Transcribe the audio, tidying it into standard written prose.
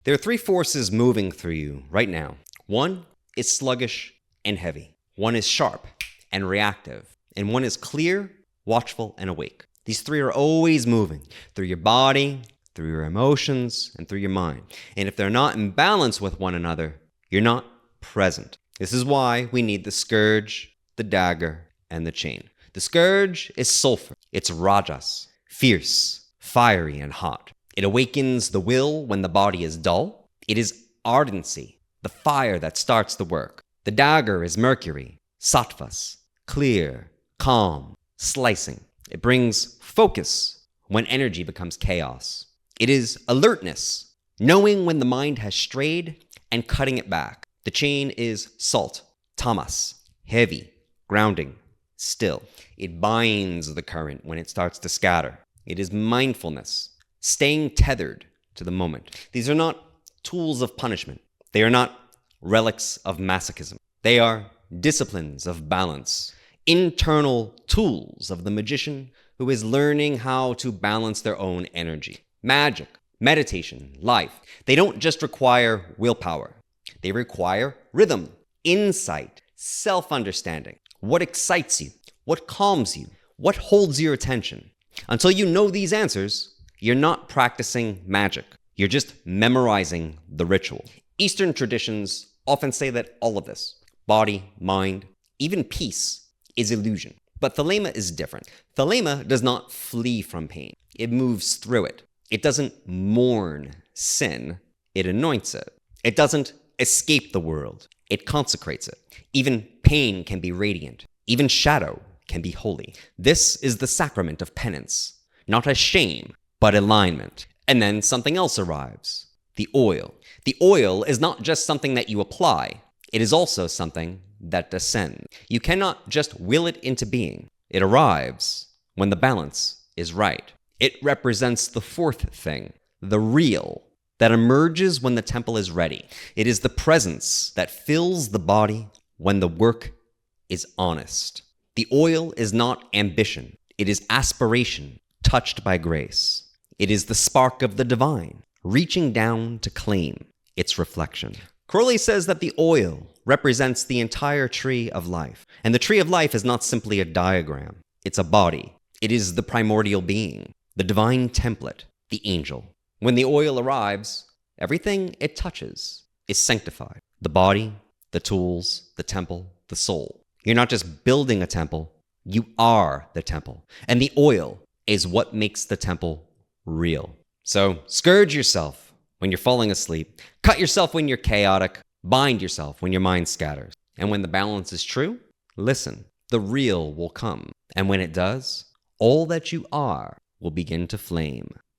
There are three forces moving through you right now. One is sluggish and heavy. One is sharp and reactive. And one is clear, watchful, and awake. These three are always moving through your body, through your emotions, and through your mind. And if they're not in balance with one another, you're not present. This is why we need the scourge, the dagger, and the chain. The scourge is sulfur. It's rajas, fierce, fiery, and hot. It awakens the will when the body is dull. It is ardency, the fire that starts the work. The dagger is mercury, sattvas, clear, calm, slicing. It brings focus when energy becomes chaos. It is alertness, knowing when the mind has strayed and cutting it back. The chain is salt, tamas, heavy, grounding, still. It binds the current when it starts to scatter. It is mindfulness, staying tethered to the moment. These are not tools of punishment. They are not relics of masochism. They are disciplines of balance, internal tools of the magician who is learning how to balance their own energy. Magic, meditation, life, they don't just require willpower. They require rhythm, insight, self-understanding. What excites you? What calms you? What holds your attention? Until you know these answers, you're not practicing magic. You're just memorizing the ritual. Eastern traditions often say that all of this, body, mind, even peace, is illusion. But Thelema is different. Thelema does not flee from pain. It moves through it. It doesn't mourn sin. It anoints it. It doesn't escape the world. It consecrates it. Even pain can be radiant. Even shadow can be holy. This is the sacrament of penance. Not as shame, but alignment. And then something else arrives. The oil. The oil is not just something that you apply. It is also something that descends. You cannot just will it into being. It arrives when the balance is right. It represents the fourth thing, the real, that emerges when the temple is ready. It is the presence that fills the body when the work is honest. The oil is not ambition. It is aspiration touched by grace. It is the spark of the divine, reaching down to claim its reflection. Crowley says that the oil represents the entire tree of life. And the tree of life is not simply a diagram. It's a body. It is the primordial being, the divine template, the angel. When the oil arrives, everything it touches is sanctified. The body, the tools, the temple, the soul. You're not just building a temple, you are the temple. And the oil is what makes the temple real. So scourge yourself when you're falling asleep. Cut yourself when you're chaotic. Bind yourself when your mind scatters. And when the balance is true, listen. The real will come. And when it does, all that you are will begin to flame.